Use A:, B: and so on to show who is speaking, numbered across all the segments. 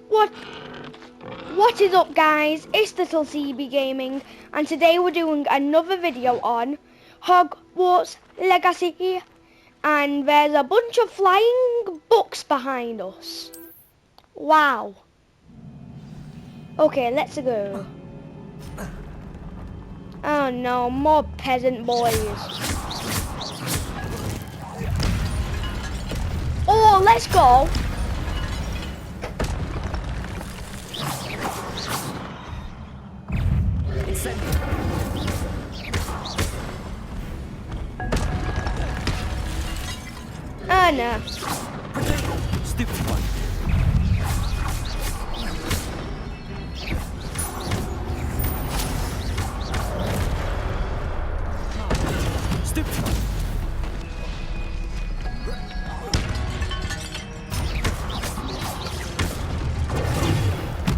A: What What is up, guys? It's Little CB Gaming, and today we're doing another video on Hogwarts Legacy, and there's a bunch of flying books behind us. Wow. Okay, let's go. Oh no, more peasant boys. Oh, let's go. Oh no.
B: Stupid one. Stupid one.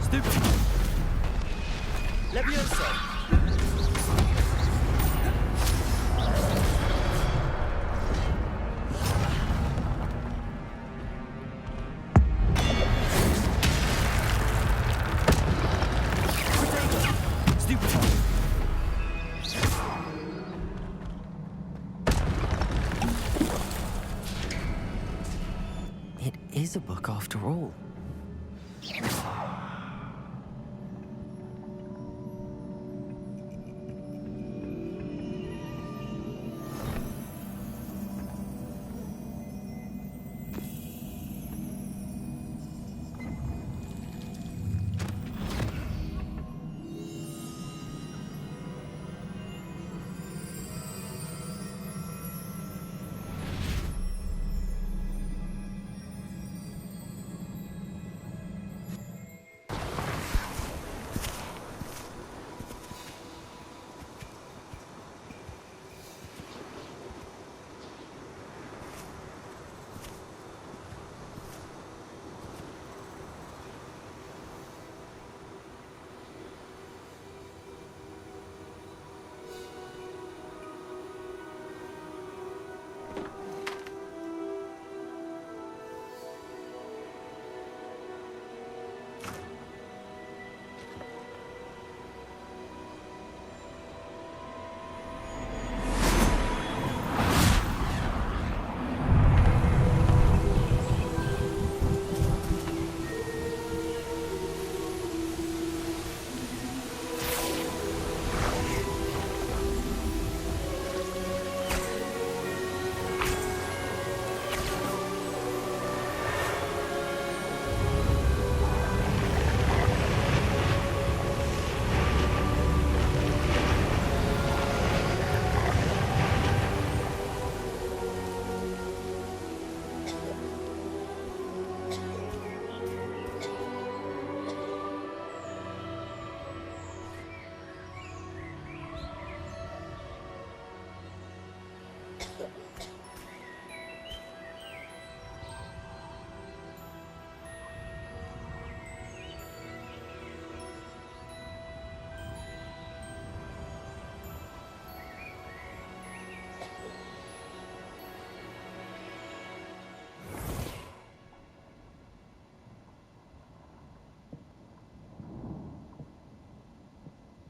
B: Stupid one. Leviosa.
C: It is a book after all.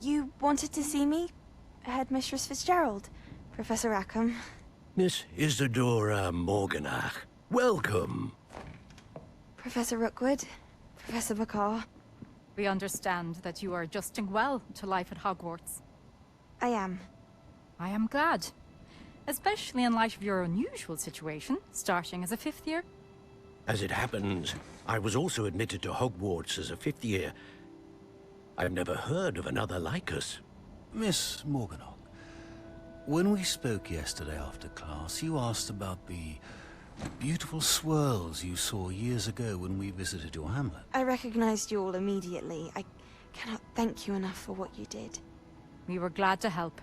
D: You wanted to see me? Headmistress Fitzgerald, Professor Rackham.
E: Miss Isadora Morganach, welcome.
D: Professor Rookwood, Professor McCaw.
F: We understand that you are adjusting well to life at Hogwarts.
D: I am.
F: I am glad. Especially in light of your unusual situation, starting as a fifth year.
E: As it happens, I was also admitted to Hogwarts as a fifth year. I've never heard of another like us.
B: Miss Morganach, when we spoke yesterday after class, you asked about the beautiful swirls you saw years ago when we visited your hamlet.
D: I recognized you all immediately. I cannot thank you enough for what you did.
F: We were glad to help.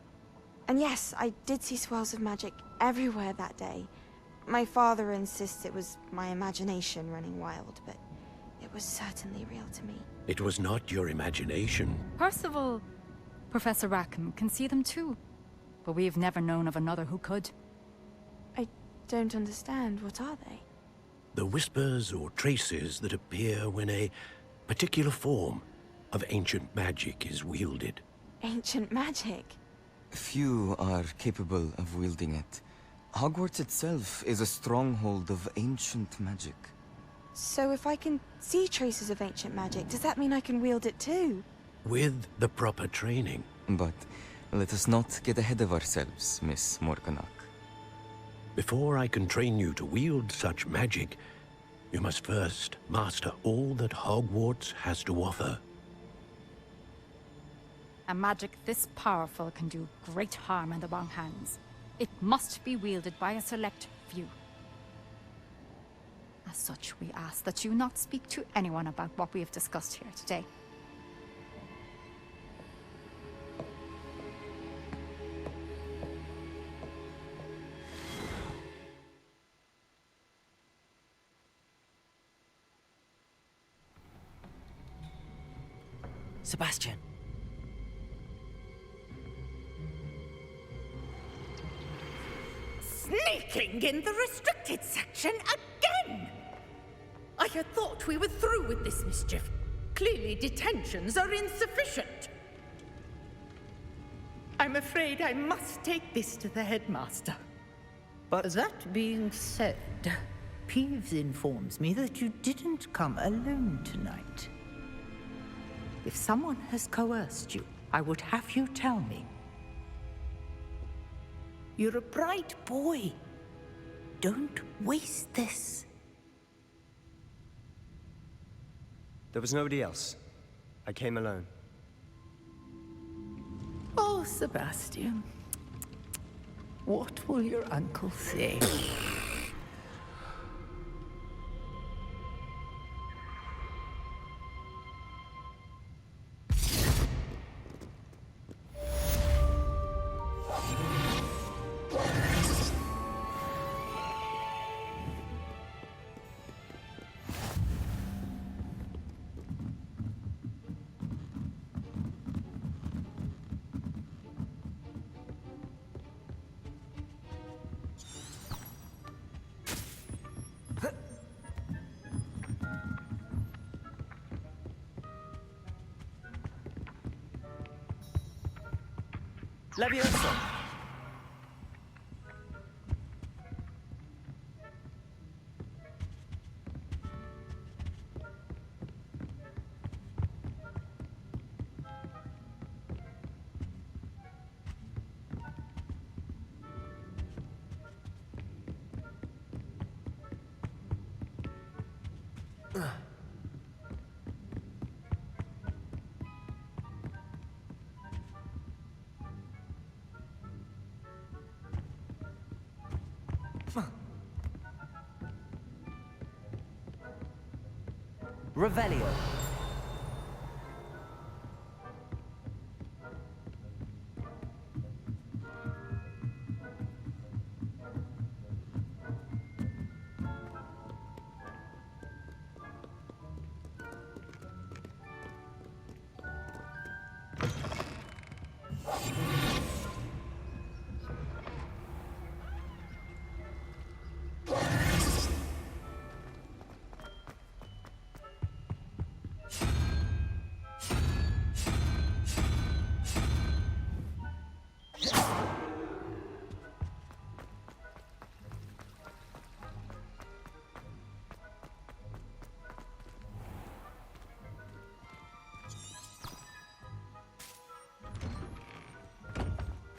D: And yes, I did see swirls of magic everywhere that day. My father insists it was my imagination running wild, but it was certainly real to me.
E: It was not your imagination.
F: Percival, Professor Rackham can see them too. But we've never known of another who could.
D: I don't understand. What are they?
E: The whispers or traces that appear when a particular form of ancient magic is wielded.
D: Ancient magic?
G: Few are capable of wielding it. Hogwarts itself is a stronghold of ancient magic.
D: So if I can see traces of ancient magic, does that mean I can wield it too?
E: With the proper training.
G: But let us not get ahead of ourselves, Miss Morganach.
E: Before I can train you to wield such magic, you must first master all that Hogwarts has to offer.
F: A magic this powerful can do great harm in the wrong hands. It must be wielded by a select few. As such, we ask that you not speak to anyone about what we have discussed here today.
C: Sebastian.
H: Sneaking in the restricted section again! I had thought we were through with this mischief. Clearly detentions are insufficient. I'm afraid I must take this to the headmaster.
I: But that being said, Peeves informs me that you didn't come alone tonight. If someone has coerced you, I would have you tell me. You're a bright boy. Don't waste this.
J: There was nobody else. I came alone.
I: Oh, Sebastian. What will your uncle say?
J: Leviosa!
C: Revelio.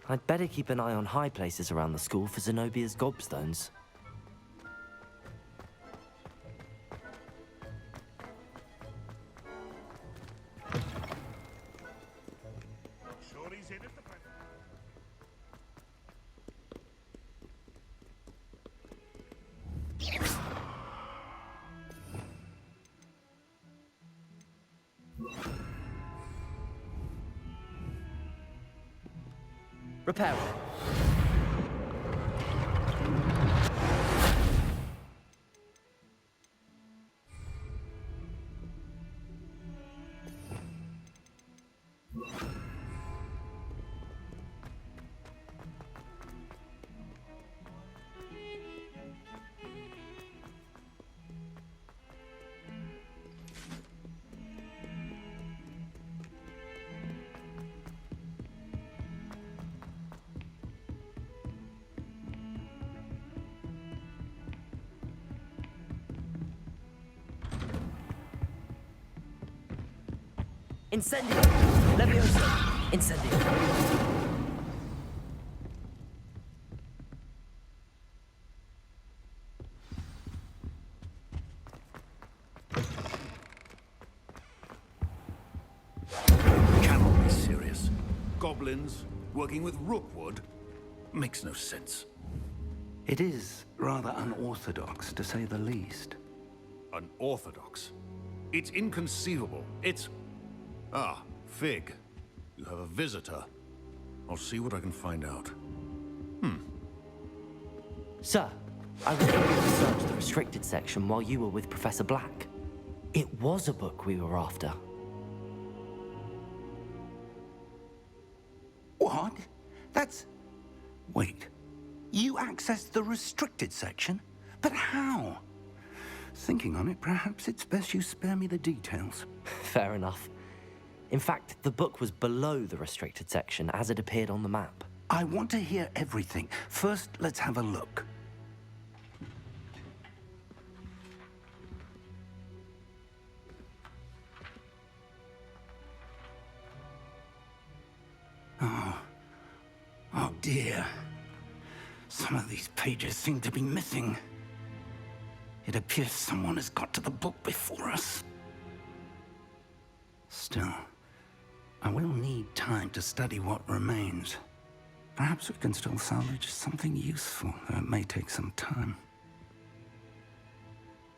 K: I'd better keep an eye on high places around the school for Zenobia's gobstones.
C: Repair.
K: Incendio! Levioso! Incendio!
B: Cannot be serious. Goblins working with rookwood makes no sense.
L: It is rather unorthodox, to say the least.
B: Unorthodox? It's inconceivable. It's... Ah, Fig. You have a visitor. I'll see what I can find out.
K: Sir, I was able to search the restricted section while you were with Professor Black. It was a book we were after.
L: What? That's... Wait. You accessed the restricted section? But how? Thinking on it, perhaps it's best you spare me the details.
K: Fair enough. In fact, the book was below the restricted section as it appeared on the map.
L: I want to hear everything. First, let's have a look. Oh dear. Some of these pages seem to be missing. It appears someone has got to the book before us. Still, I will need time to study what remains. Perhaps we can still salvage something useful, though it may take some time.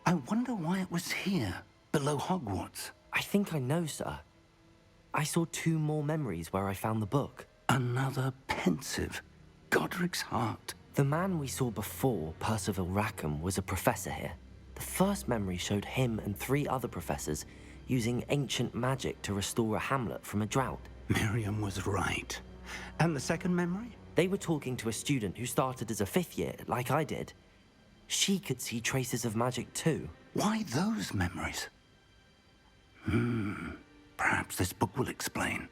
L: I wonder why it was here, below Hogwarts.
K: I think I know, sir. I saw 2 more memories where I found the book.
L: Another Pensieve. Godric's heart.
K: The man we saw before, Percival Rackham, was a professor here. The first memory showed him and 3 other professors using ancient magic to restore a hamlet from a drought.
L: Miriam was right. And the second memory?
K: They were talking to a student who started as a 5th year, like I did. She could see traces of magic too.
L: Why those memories? Perhaps this book will explain.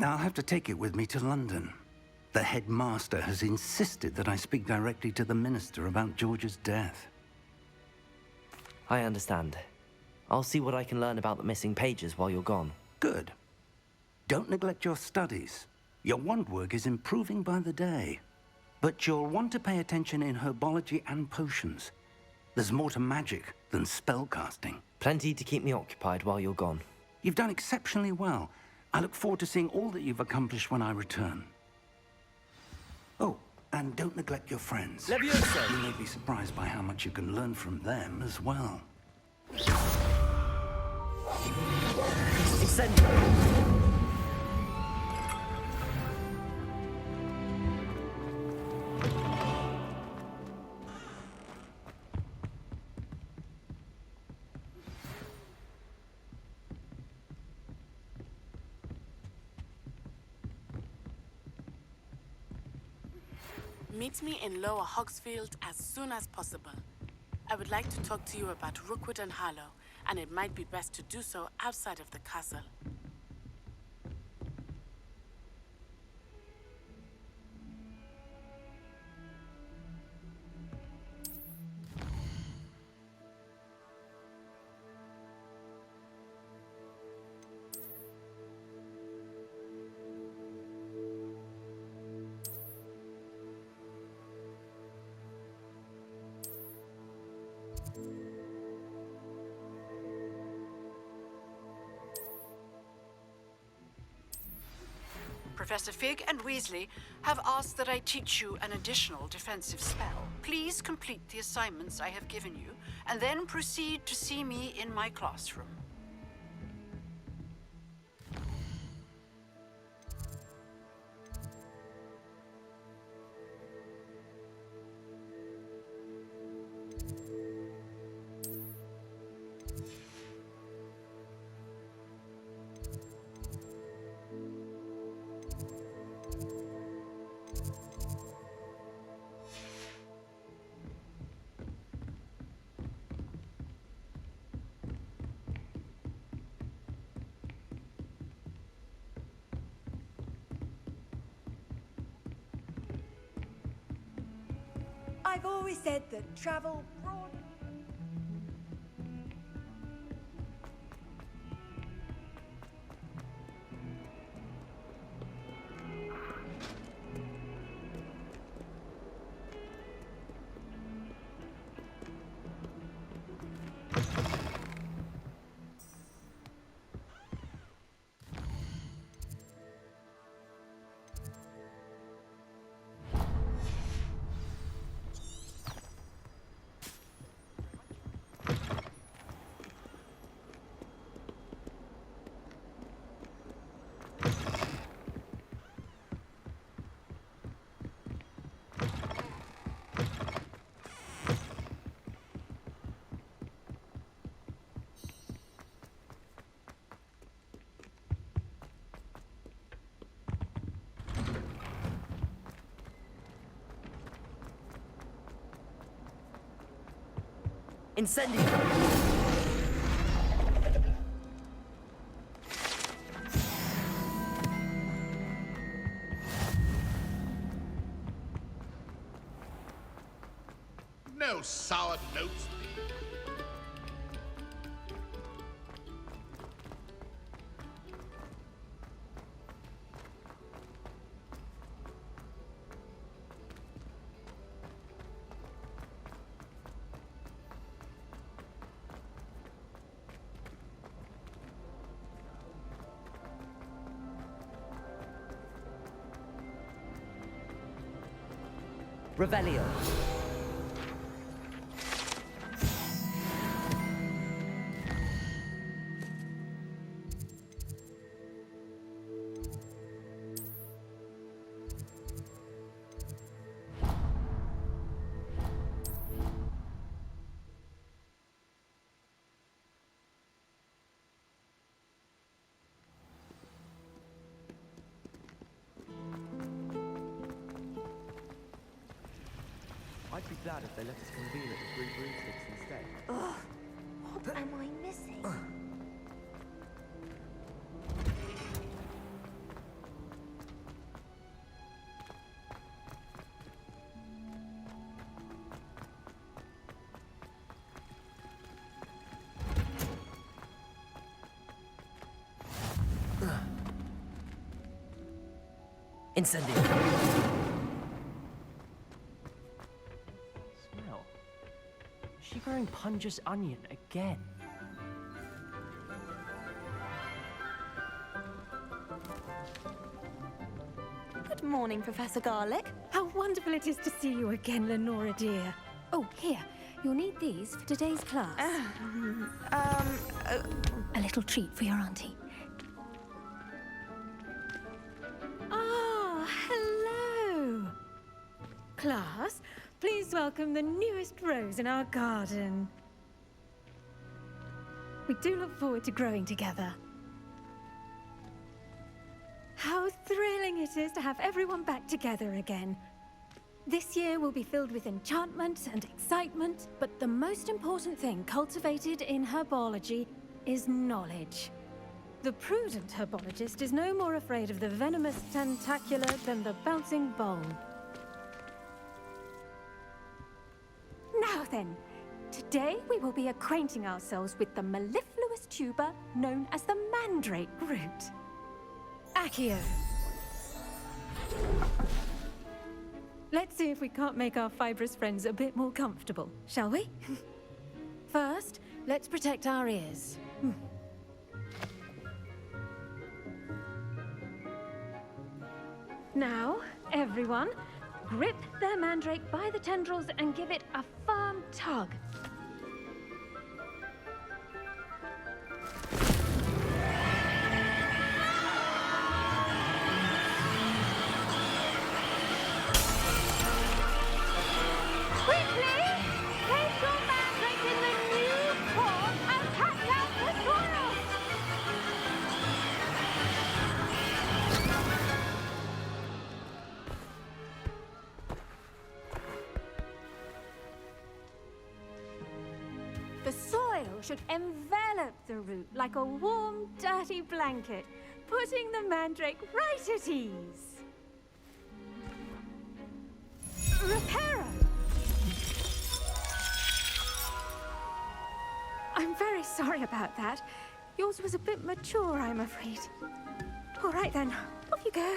L: I'll have to take it with me to London. The headmaster has insisted that I speak directly to the minister about George's death.
K: I understand. I'll see what I can learn about the missing pages while you're gone.
L: Good. Don't neglect your studies. Your wand work is improving by the day. But you'll want to pay attention in herbology and potions. There's more to magic than spellcasting.
K: Plenty to keep me occupied while you're gone.
L: You've done exceptionally well. I look forward to seeing all that you've accomplished when I return. Oh, and don't neglect your friends.
K: Levioso!
L: You may be surprised by how much you can learn from them as well.
K: Incendio!
M: Meet me in Lower Hogsfield as soon as possible. I would like to talk to you about Rookwood and Harlow, and it might be best to do so outside of the castle.
H: Professor Fig and Weasley have asked that I teach you an additional defensive spell. Please complete the assignments I have given you, and then proceed to see me in my classroom.
N: I've always said that travel broad...
K: Incendio!
O: No sour notes.
K: Revelio. I'd be glad if they let us convene at the Three Broomsticks instead.
D: Ugh, what am I missing?
K: Incendio. Smell. Is she growing Punja's onion again?
D: Good morning, Professor Garlic.
P: How wonderful it is to see you again, Lenora dear. Oh, here. You'll need these for today's class. A little treat for your auntie. Ah, hello. Class, please welcome the newest rose in our garden. We do look forward to growing together. How thrilling it is to have everyone back together again. This year will be filled with enchantment and excitement, but the most important thing cultivated in herbology is knowledge. The prudent herbologist is no more afraid of the venomous tentacula than the bouncing bulb. Now then, today we will be acquainting ourselves with the mellifluous tuber known as the mandrake root. Accio. Let's see if we can't make our fibrous friends a bit more comfortable, shall we? First, let's protect our ears. Now, everyone, grip their mandrake by the tendrils and give it a firm tug. The soil should envelop the root like a warm, dirty blanket, putting the mandrake right at ease. Reparo! I'm very sorry about that. Yours was a bit mature, I'm afraid. All right then, off you go.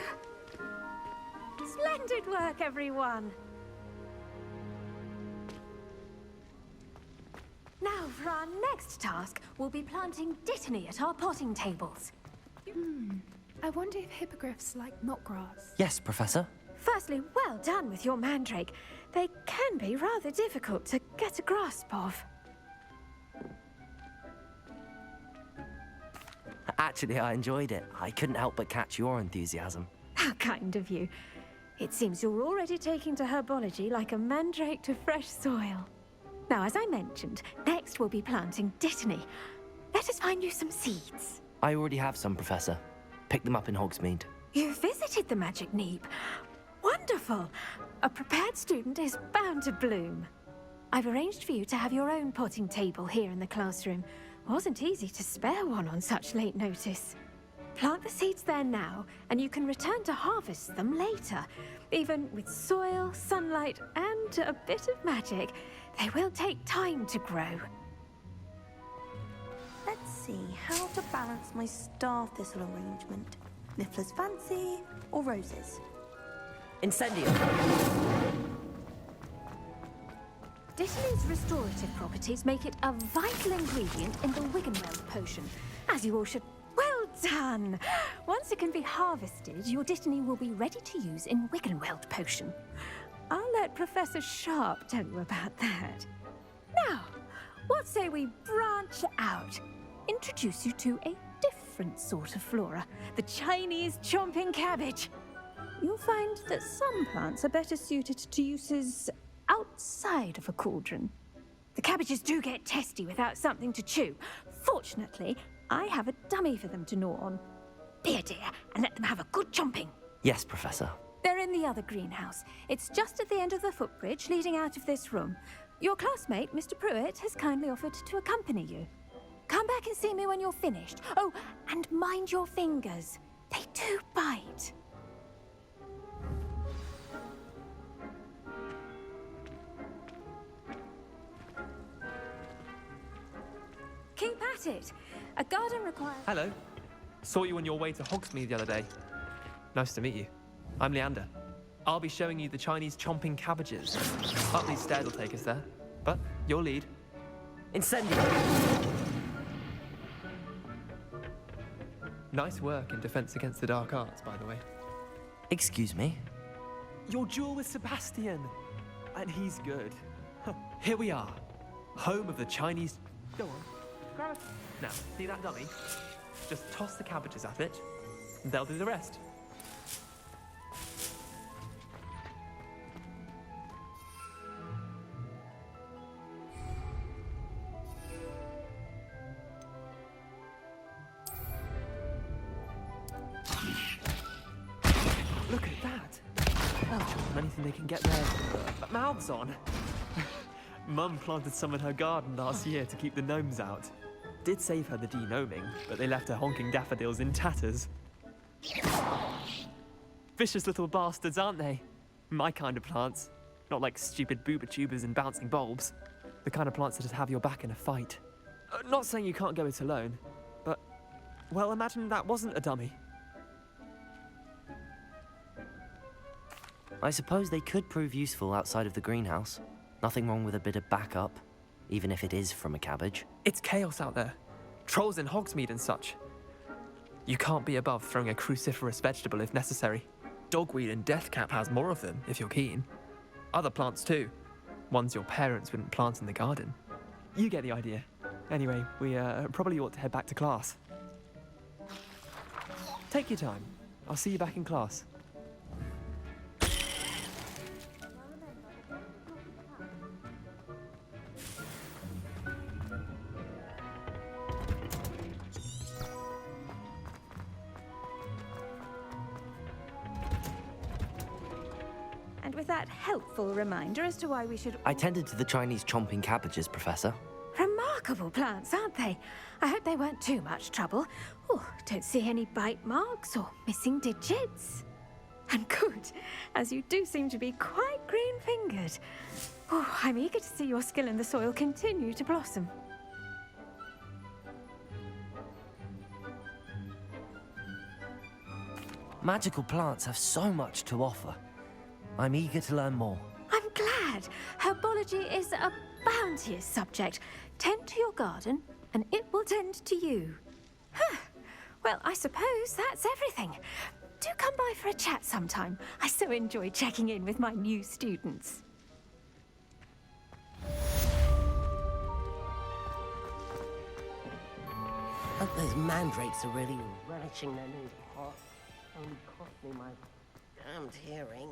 P: Splendid work, everyone. Now, for our next task, we'll be planting dittany at our potting tables.
Q: I wonder if hippogriffs like knotgrass.
K: Yes, Professor.
P: Firstly, well done with your mandrake. They can be rather difficult to get a grasp of.
K: Actually, I enjoyed it. I couldn't help but catch your enthusiasm.
P: How kind of you. It seems you're already taking to herbology like a mandrake to fresh soil. Now, as I mentioned, next we'll be planting dittany. Let us find you some seeds.
K: I already have some, Professor. Picked them up in Hogsmeade.
P: You visited the Magic Neep. Wonderful! A prepared student is bound to bloom. I've arranged for you to have your own potting table here in the classroom. Wasn't easy to spare one on such late notice. Plant the seeds there now, and you can return to harvest them later. Even with soil, sunlight, and a bit of magic, they will take time to grow.
D: Let's see how to balance my star thistle arrangement. Niffler's fancy or roses?
K: Incendio!
P: Dittany's restorative properties make it a vital ingredient in the Wiggenweld potion, as you all should... Well done! Once it can be harvested, your Dittany will be ready to use in Wiggenweld potion. I'll let Professor Sharp tell you about that. Now, what say we branch out? Introduce you to a different sort of flora, the Chinese chomping cabbage. You'll find that some plants are better suited to uses outside of a cauldron. The cabbages do get testy without something to chew. Fortunately, I have a dummy for them to gnaw on. Be a dear and let them have a good chomping.
K: Yes, Professor.
P: They're in the other greenhouse. It's just at the end of the footbridge leading out of this room. Your classmate, Mr. Pruitt, has kindly offered to accompany you. Come back and see me when you're finished. Oh, and mind your fingers. They do bite. Keep at it. A garden requires...
R: Hello. Saw you on your way to Hogsmeade the other day. Nice to meet you. I'm Leander. I'll be showing you the Chinese chomping cabbages. Up these stairs will take us there. But your lead.
K: Incendio!
R: Nice work in Defense Against the Dark Arts, by the way.
K: Excuse me?
R: Your duel with Sebastian. And he's good. Here we are. Home of the Chinese... Go on. Grab it. Now, see that dummy? Just toss the cabbages at it, and they'll do the rest. Look at that! They'll choke on anything they can get their mouths on. Mum planted some in her garden last year to keep the gnomes out. Did save her the de-gnoming, but they left her honking daffodils in tatters. Vicious little bastards, aren't they? My kind of plants. Not like stupid booba tubers and bouncing bulbs. The kind of plants that'd have your back in a fight. Not saying you can't go it alone, but... Well, imagine that wasn't a dummy.
K: I suppose they could prove useful outside of the greenhouse. Nothing wrong with a bit of backup, even if it is from a cabbage.
R: It's chaos out there. Trolls in Hogsmeade and such. You can't be above throwing a cruciferous vegetable if necessary. Dogweed and deathcap has more of them, if you're keen. Other plants too. Ones your parents wouldn't plant in the garden. You get the idea. Anyway, we probably ought to head back to class. Take your time. I'll see you back in class.
P: And with that helpful reminder as to why we should...
K: I tended to the Chinese chomping cabbages, Professor.
P: Remarkable plants, aren't they? I hope they weren't too much trouble. Oh, don't see any bite marks or missing digits. And good, as you do seem to be quite green-fingered. Oh, I'm eager to see your skill in the soil continue to blossom.
K: Magical plants have so much to offer. I'm eager to learn more.
P: I'm glad. Herbology is a bounteous subject. Tend to your garden, and it will tend to you. Huh. Well, I suppose that's everything. Do come by for a chat sometime. I so enjoy checking in with my new students.
S: Hope those mandrakes are really relishing their new pot. Only cost me my damned hearing.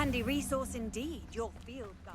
N: handy resource indeed, your field guide.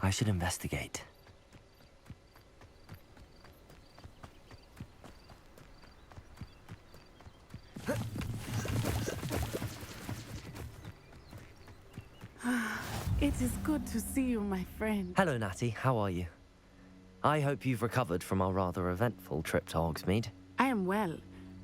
K: I should investigate.
M: It is good to see you, my friend.
K: Hello, Natty. How are you? I hope you've recovered from our rather eventful trip to Hogsmeade.
M: I am well,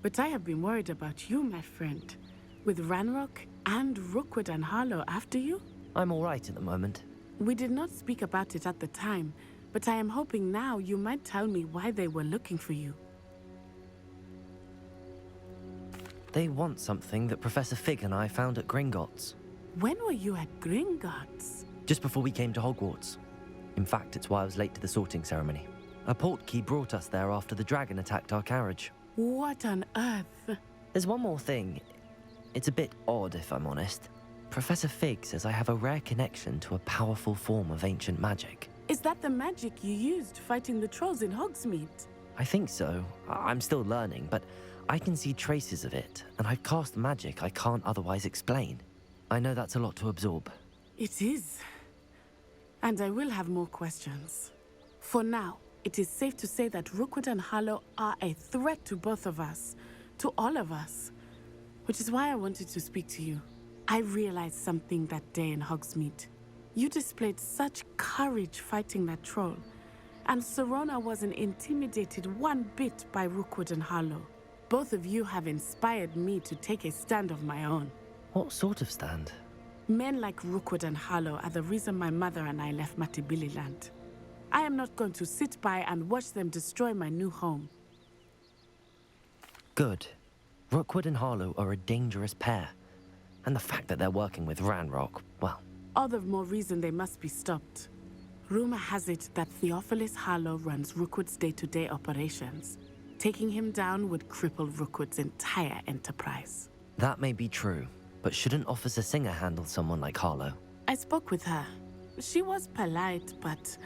M: but I have been worried about you, my friend. With Ranrock and Rookwood and Harlow after you?
K: I'm all right at the moment.
M: We did not speak about it at the time, but I am hoping now you might tell me why they were looking for you.
K: They want something that Professor Fig and I found at Gringotts.
M: When were you at Gringotts?
K: Just before we came to Hogwarts. In fact, it's why I was late to the sorting ceremony. A portkey brought us there after the dragon attacked our carriage.
M: What on earth?
K: There's one more thing. It's a bit odd, if I'm honest. Professor Fig says I have a rare connection to a powerful form of ancient magic.
M: Is that the magic you used fighting the trolls in Hogsmeade?
K: I think so. I'm still learning, but I can see traces of it, and I've cast magic I can't otherwise explain. I know that's a lot to absorb.
M: It is. And I will have more questions. For now, it is safe to say that Rookwood and Harlow are a threat to both of us, to all of us, which is why I wanted to speak to you. I realized something that day in Hogsmeade. You displayed such courage fighting that troll, and Serona wasn't intimidated one bit by Rookwood and Harlow. Both of you have inspired me to take a stand of my own.
K: What sort of stand?
M: Men like Rookwood and Harlow are the reason my mother and I left Matabeleland. I am not going to sit by and watch them destroy my new home.
K: Good. Rookwood and Harlow are a dangerous pair, And the fact that they're working with Ranrock, well...
M: All the more reason they must be stopped. Rumor has it that Theophilus Harlow runs Rookwood's day-to-day operations. Taking him down would cripple Rookwood's entire enterprise.
K: That may be true, but shouldn't Officer Singer handle someone like Harlow?
M: I spoke with her. She was polite, but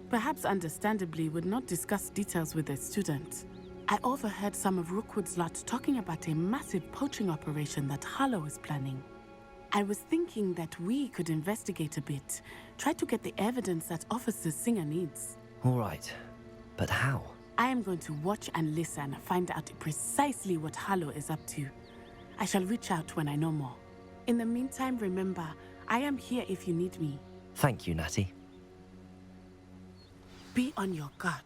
M: perhaps understandably would not discuss details with a student. I overheard some of Rookwood's lot talking about a massive poaching operation that Harlow is planning. I was thinking that we could investigate a bit, try to get the evidence that Officer Singer needs.
K: All right, but how?
M: I am going to watch and listen, find out precisely what Harlow is up to. I shall reach out when I know more. In the meantime, remember, I am here if you need me.
K: Thank you, Natty.
M: Be on your guard.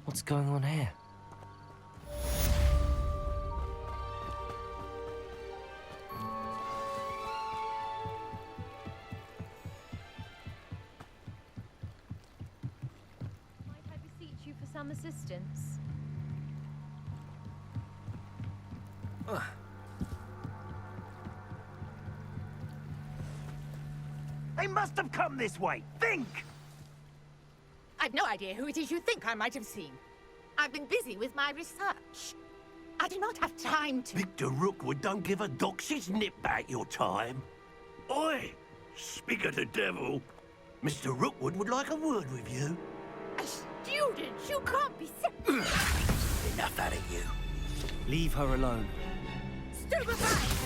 K: What's going on here?
T: Might I beseech you for some assistance?
U: They must have come this way. Think!
V: I've no idea who it is you think I might have seen. I've been busy with my research. I do not have time to...
E: Victor Rookwood don't give a doxy's nip back your time. Oi! Speak of the devil. Mr. Rookwood would like a word with you.
V: A student? You can't be...
E: Enough out of you.
J: Leave her alone.
V: Stupefy!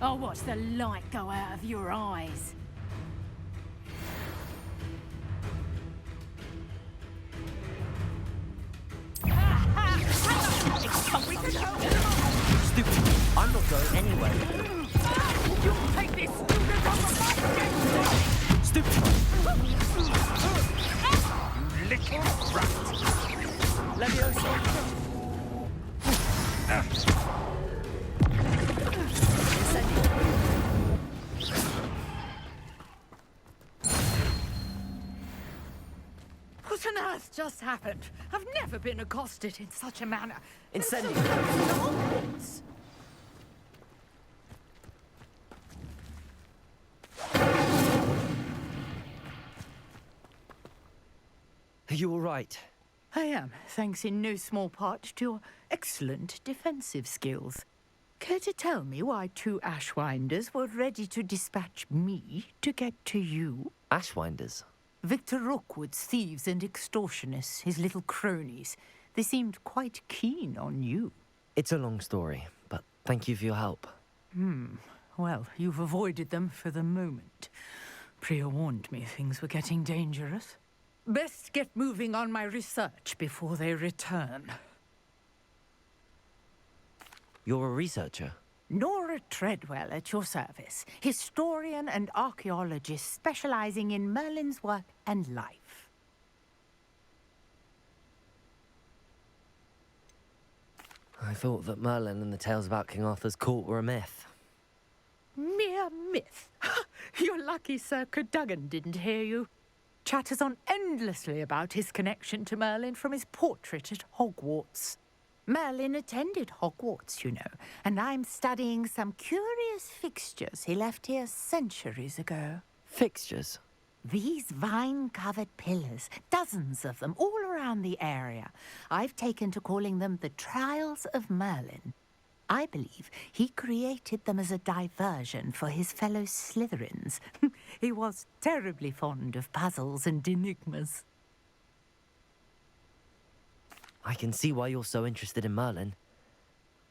F: I'll watch the light go out of your eyes.
K: Stupid! I'm not going anywhere.
V: You'll take this student off of my...
K: Stupid!
U: You little brat!
K: Levioso!
I: What on earth just happened? I've never been accosted in such a manner.
K: Incendio! Are you all right?
I: I am, thanks in no small part to your excellent defensive skills. Care to tell me why two Ashwinders were ready to dispatch me to get to you?
K: Ashwinders?
I: Victor Rookwood's thieves and extortionists, his little cronies. They seemed quite keen on you.
K: It's a long story, but thank you for your help.
I: Well, you've avoided them for the moment. Priya warned me things were getting dangerous. Best get moving on my research before they return.
K: You're a researcher?
I: Nora Treadwell at your service, historian and archaeologist specializing in Merlin's work and life.
K: I thought that Merlin and the tales about King Arthur's court were a myth.
I: Mere myth. You're lucky Sir Cadogan didn't hear you. Chatters on endlessly about his connection to Merlin from his portrait at Hogwarts. Merlin attended Hogwarts, you know, and I'm studying some curious fixtures he left here centuries ago.
K: Fixtures?
I: These vine-covered pillars, dozens of them, all around the area. I've taken to calling them the Trials of Merlin. I believe he created them as a diversion for his fellow Slytherins. He was terribly fond of puzzles and enigmas.
K: I can see why you're so interested in Merlin.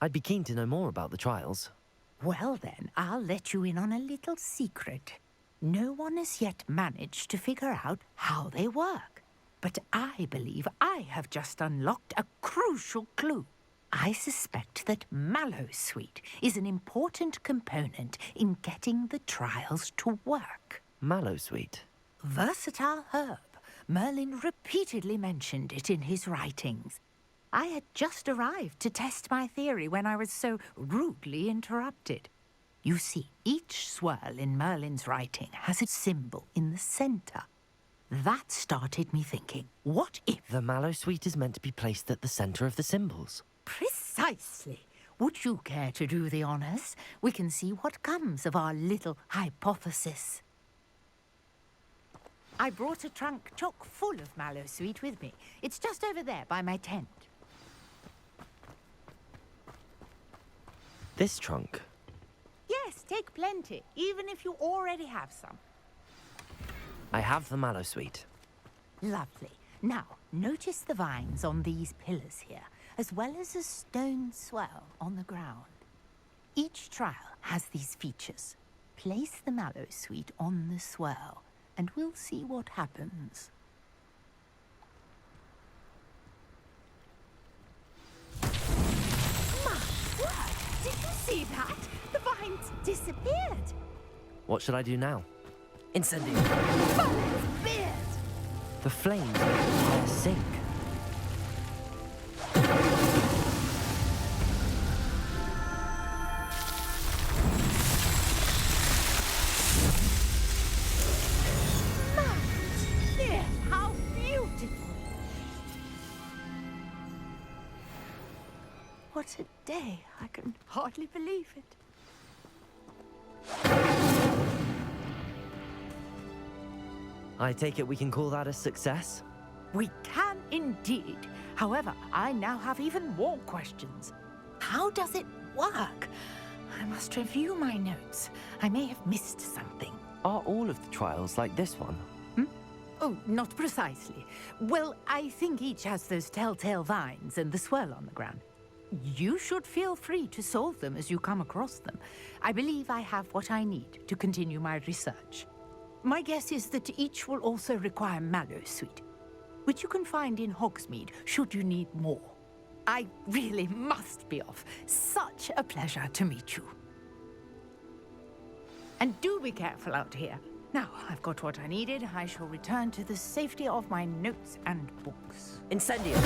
K: I'd be keen to know more about the trials.
I: Well then, I'll let you in on a little secret. No one has yet managed to figure out how they work. But I believe I have just unlocked a crucial clue. I suspect that Mallowsweet is an important component in getting the trials to work.
K: Mallowsweet?
I: Versatile herb. Merlin repeatedly mentioned it in his writings. I had just arrived to test my theory when I was so rudely interrupted. You see, each swirl in Merlin's writing has a symbol in the center. That started me thinking, what if...
K: The mallow sweet is meant to be placed at the center of the symbols.
I: Precisely. Would you care to do the honors? We can see what comes of our little hypothesis. I brought a trunk chock full of mallow sweet with me. It's just over there by my tent.
K: This trunk?
I: Yes, take plenty, even if you already have some.
K: I have the mallow sweet.
I: Lovely. Now, notice the vines on these pillars here, as well as a stone swell on the ground. Each trial has these features. Place the mallow sweet on the swell, and we'll see what happens. My word! Did you see that? The vines disappeared.
K: What should I do now? Incendio.
I: Merlin's beard!
K: The flames make the fire sink.
I: How beautiful! What a day. I can hardly believe it.
K: I take it we can call that a success?
I: We can indeed. However, I now have even more questions. How does it work? I must review my notes. I may have missed something.
K: Are all of the trials like this one?
I: Oh, not precisely. Well, I think each has those telltale vines and the swirl on the ground. You should feel free to solve them as you come across them. I believe I have what I need to continue my research. My guess is that each will also require mallow sweet, which you can find in Hogsmeade should you need more. I really must be off. Such a pleasure to meet you. And do be careful out here. Now, I've got what I needed. I shall return to the safety of my notes and books.
K: Incendio!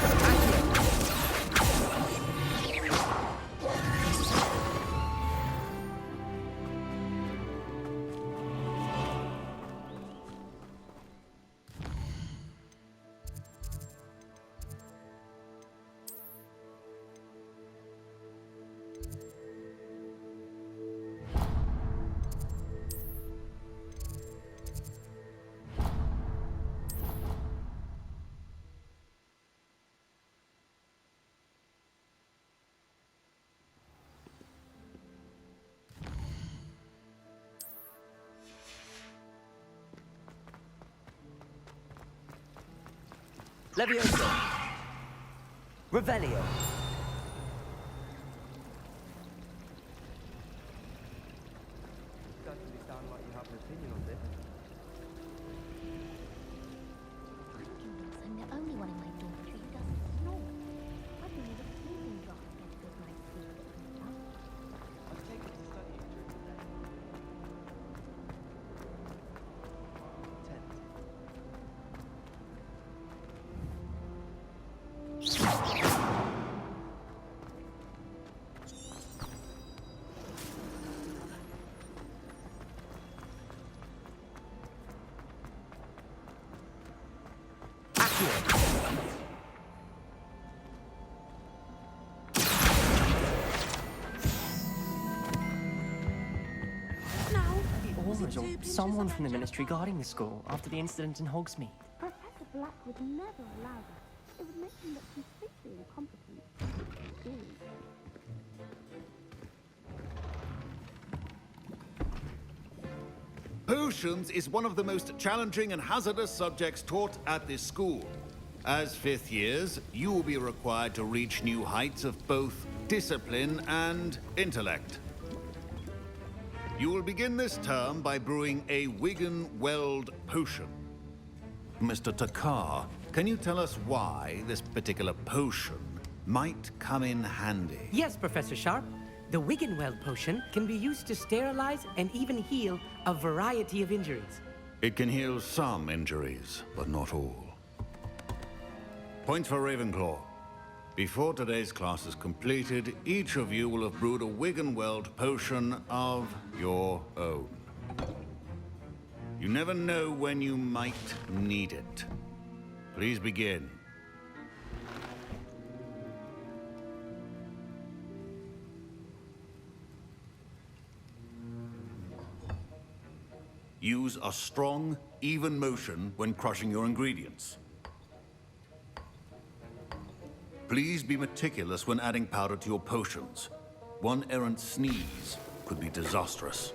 K: Levioso! Revelio!
R: Certainly sound like you have an opinion on this.
T: I'm the only one in my dormitory who doesn't snore. I believe a sleeping draught gets a good night's sleep.
R: I've taken to studying during the day.
C: Someone from the ministry guarding the school after the incident in Hogsmeade.
T: Professor Black would never allow that. It would make him look completely incompetent.
O: Potions is one of the most challenging and hazardous subjects taught at this school. As fifth years, you will be required to reach new heights of both discipline and intellect. You will begin this term by brewing a Wigan-Weld potion. Mr. Takar, can you tell us why this particular potion might come in handy?
A: Yes, Professor Sharp. The Wigan-Weld potion can be used to sterilize and even heal a variety of injuries.
O: It can heal some injuries, but not all. Point for Ravenclaw. Before today's class is completed, each of you will have brewed a Wiggenweld potion of your own. You never know when you might need it. Please begin. Use a strong, even motion when crushing your ingredients. Please be meticulous when adding powder to your potions. One errant sneeze could be disastrous.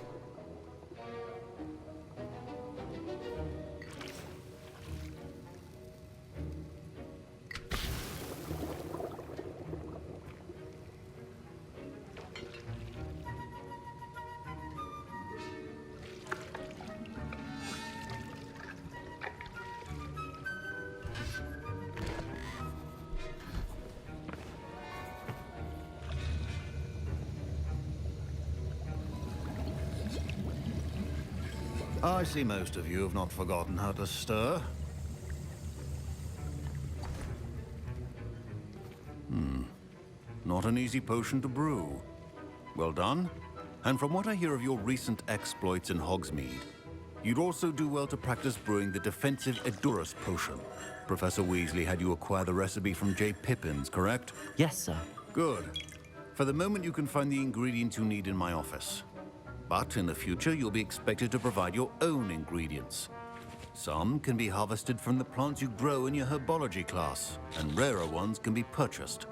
O: I see most of you have not forgotten how to stir. Not an easy potion to brew. Well done. And from what I hear of your recent exploits in Hogsmeade, you'd also do well to practice brewing the defensive Edurus potion. Professor Weasley had you acquire the recipe from J. Pippin's, correct?
K: Yes, sir.
O: Good. For the moment, you can find the ingredients you need in my office. But in the future, you'll be expected to provide your own ingredients. Some can be harvested from the plants you grow in your herbology class, and rarer ones can be purchased.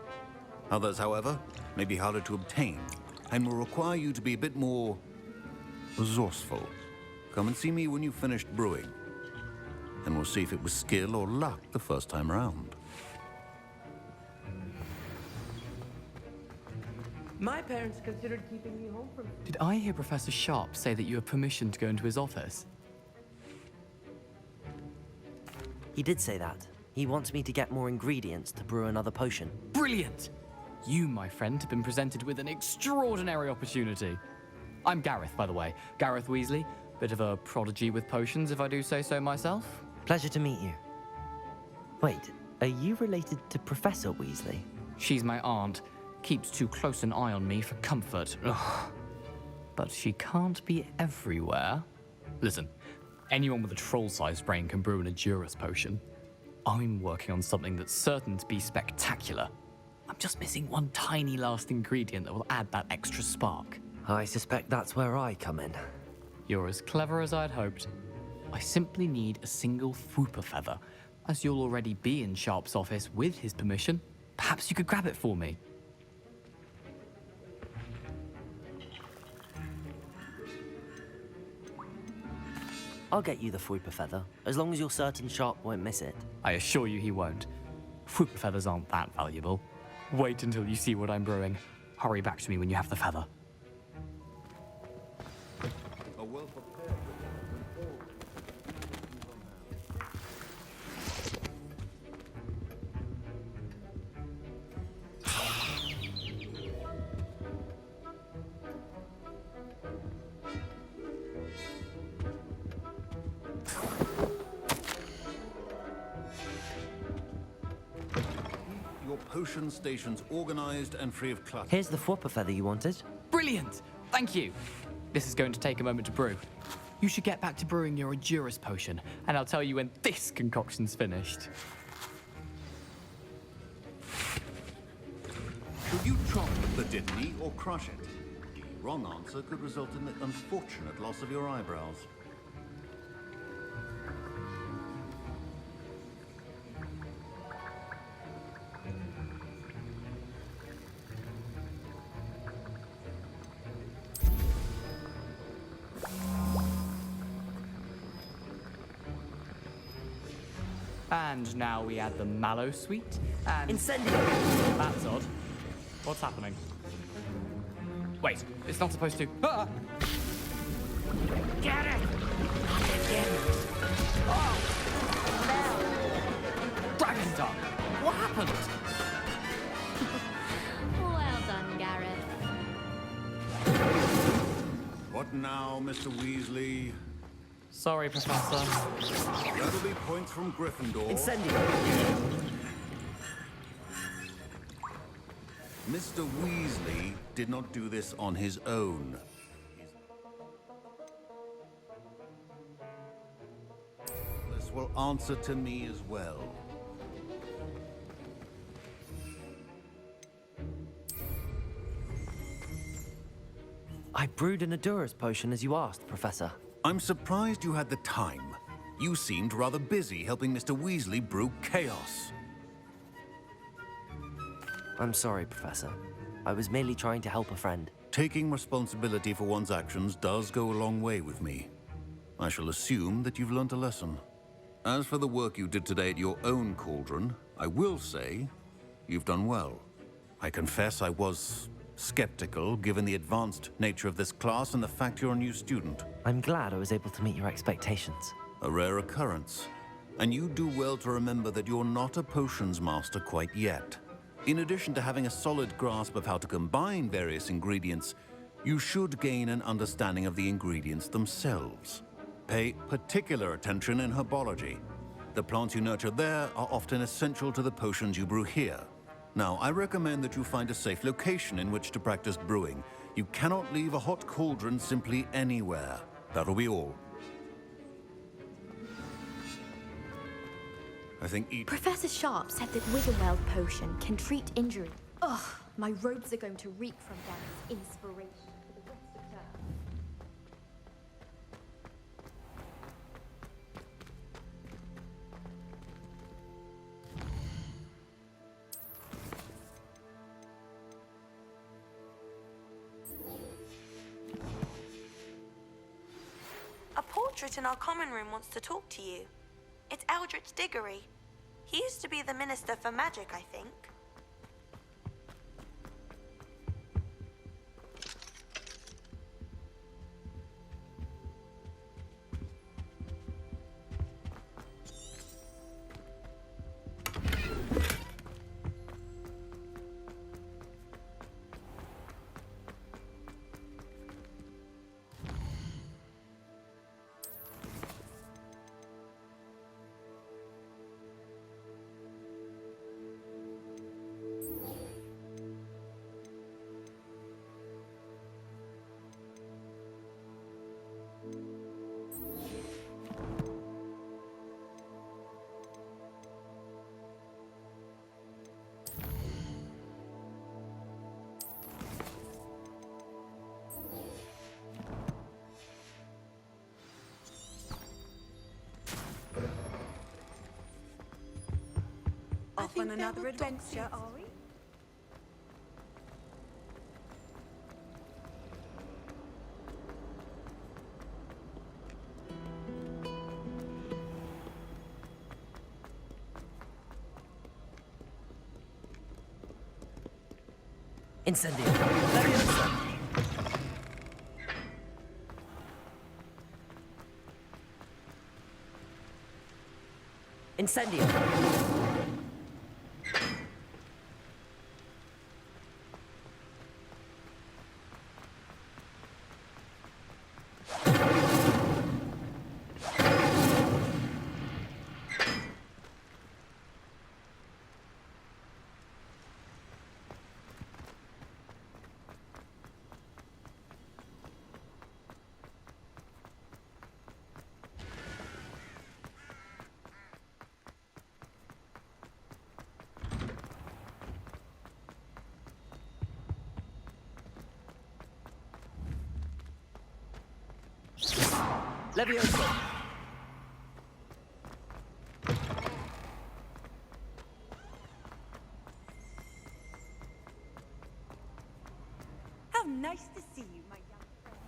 O: Others, however, may be harder to obtain, and will require you to be a bit more resourceful. Come and see me when you've finished brewing, and we'll see if it was skill or luck the first time around.
A: My parents considered keeping me home from...
C: Did I hear Professor Sharp say that you have permission to go into his office?
K: He did say that. He wants me to get more ingredients to brew another potion.
C: Brilliant! You, my friend, have been presented with an extraordinary opportunity. I'm Gareth, by the way. Gareth Weasley. Bit of a prodigy with potions, if I do say so myself.
K: Pleasure to meet you. Wait, are you related to Professor Weasley?
C: She's my aunt. Keeps too close an eye on me for comfort. Ugh. But she can't be everywhere. Listen, anyone with a troll-sized brain can brew an Edurus potion. I'm working on something that's certain to be spectacular. I'm just missing one tiny last ingredient that will add that extra spark.
K: I suspect that's where I come in.
C: You're as clever as I'd hoped. I simply need a single Fwooper feather. As you'll already be in Sharp's office with his permission, perhaps you could grab it for me.
K: I'll get you the Fwooper feather, as long as you're certain Sharp won't miss it.
C: I assure you he won't. Fwooper feathers aren't that valuable. Wait until you see what I'm brewing. Hurry back to me when you have the feather.
O: A well-prepared... Potion stations organized and free of clutter.
K: Here's the Fwooper feather you wanted.
C: Brilliant! Thank you. This is going to take a moment to brew. You should get back to brewing your Edurus potion, and I'll tell you when this concoction's finished.
O: Should you chop the Dittany or crush it? The wrong answer could result in the unfortunate loss of your eyebrows.
C: And now we add the mallow sweet and...
K: Incendio!
C: That's odd. What's happening? Wait, it's not supposed to... Ah!
S: Get it!
C: Oh! Dragon's tongue! What happened?
T: Well done, Gareth.
O: What now, Mr. Weasley?
C: Sorry, Professor.
O: That'll be points from Gryffindor.
K: Incendio!
O: Mr. Weasley did not do this on his own. This will answer to me as well.
K: I brewed an Adura's potion as you asked, Professor.
O: I'm surprised you had the time. You seemed rather busy helping Mr. Weasley brew chaos.
K: I'm sorry, Professor. I was merely trying to help a friend.
O: Taking responsibility for one's actions does go a long way with me. I shall assume that you've learnt a lesson. As for the work you did today at your own cauldron, I will say you've done well. I confess I was skeptical, given the advanced nature of this class and the fact you're a new student.
K: I'm glad I was able to meet your expectations.
O: A rare occurrence. And you do well to remember that you're not a potions master quite yet. In addition to having a solid grasp of how to combine various ingredients, you should gain an understanding of the ingredients themselves. Pay particular attention in herbology. The plants you nurture there are often essential to the potions you brew here. Now, I recommend that you find a safe location in which to practice brewing. You cannot leave a hot cauldron simply anywhere. That'll be all. I think
B: Professor Sharp said that Wiggenweld potion can treat injury. Ugh, my robes are going to reek from Dan's inspiration for the rest of term.
D: A portrait in our common room wants to talk to you. It's Eldritch Diggory. He used to be the Minister for Magic, I think.
N: Off on another adventure, are we?
K: Incendio. Incendio. Leviosa.
N: How nice to see you, my young friend.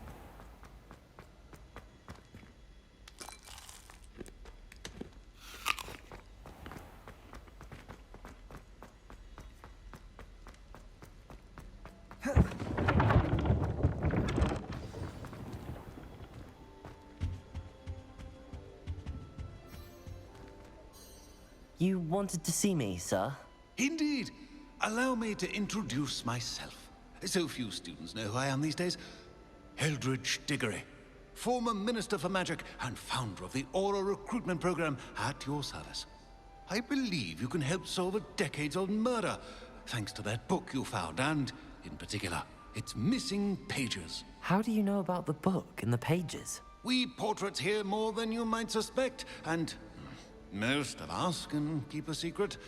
K: You wanted to see me, sir?
O: Indeed. Allow me to introduce myself. So few students know who I am these days. Eldritch Diggory, former Minister for Magic and founder of the Aura recruitment program at your service. I believe you can help solve a decades-old murder. thanks to that book you found, and, in particular, its missing pages.
K: How do you know about the book and the pages?
O: We portraits hear more than you might suspect, and most of us can keep a secret.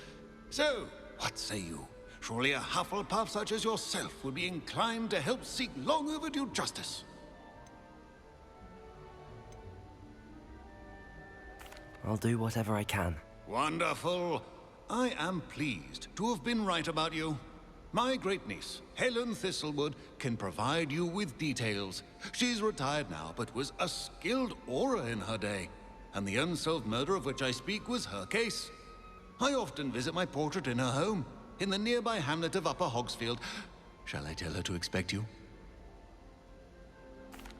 O: So, what say you? Surely a Hufflepuff such as yourself would be inclined to help seek long overdue justice.
K: I'll do whatever I can.
O: Wonderful. I am pleased to have been right about you. My great-niece, Helen Thistlewood, can provide you with details. She's retired now, but was a skilled aura in her day. And the unsolved murder of which I speak was her case. I often visit my portrait in her home, in the nearby hamlet of Upper Hogsfield. Shall I tell her to expect you?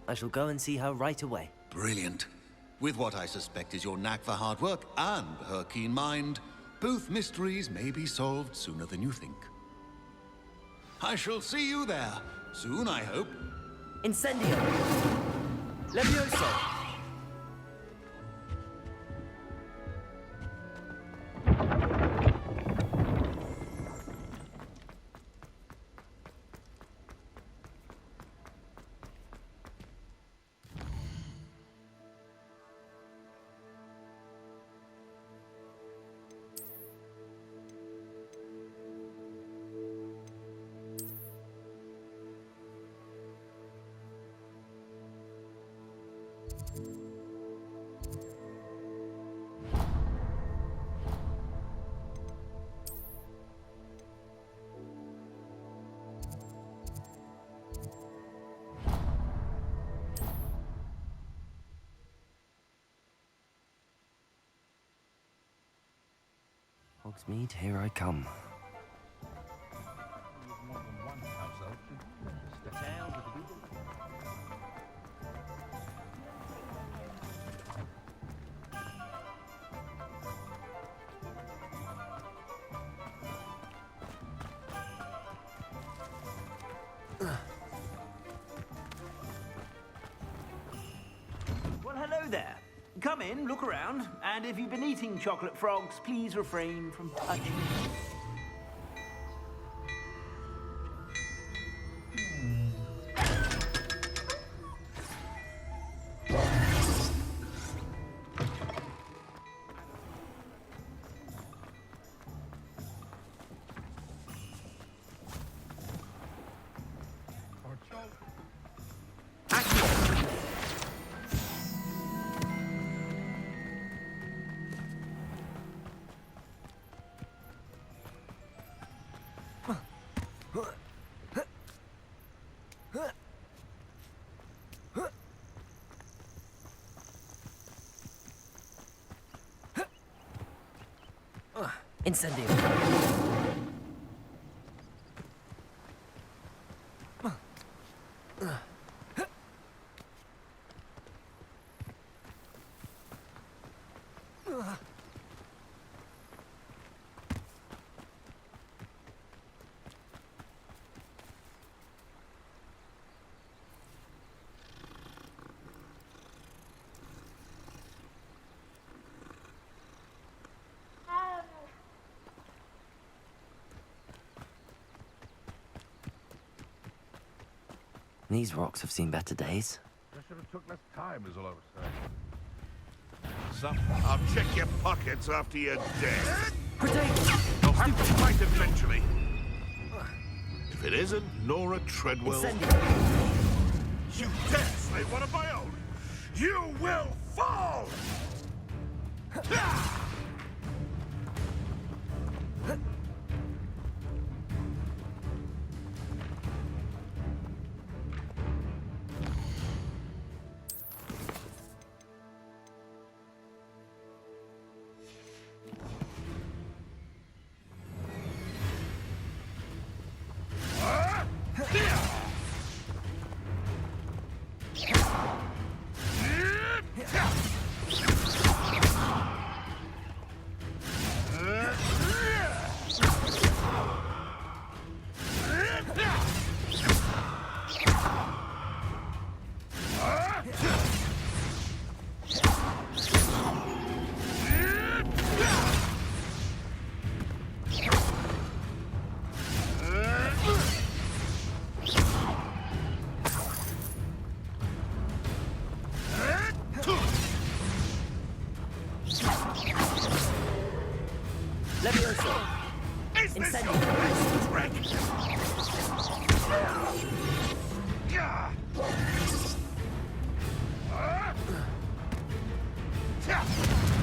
K: I shall go and see her right away.
O: Brilliant. With what I suspect is your knack for hard work and her keen mind, both mysteries may be solved sooner than you think. I shall see you there, soon I hope.
K: Incendio! Levioso! Hogsmeade, here I come.
U: Well, hello there. Come in, look around, and if you've been eating chocolate frogs, please refrain from touching them.
K: Incendio! These rocks have seen better days.
U: I should have took less time, is all I was saying. I'll check your pockets after you're dead. You'll have to fight eventually. If it isn't Nora Treadwell... You dare slay one of my own! You will fall!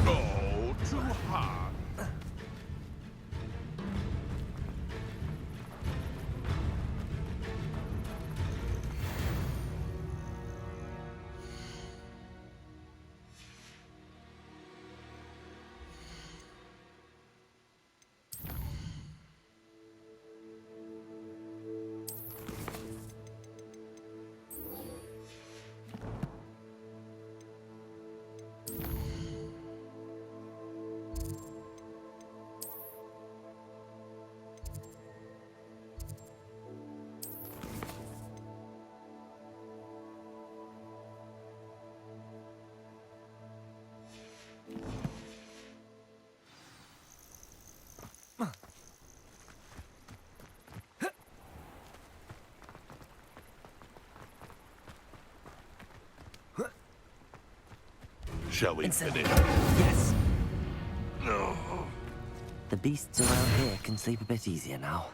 U: Oh, too hard. Shall we finish?
K: Yes.
U: No.
K: The beasts around here can sleep a bit easier now.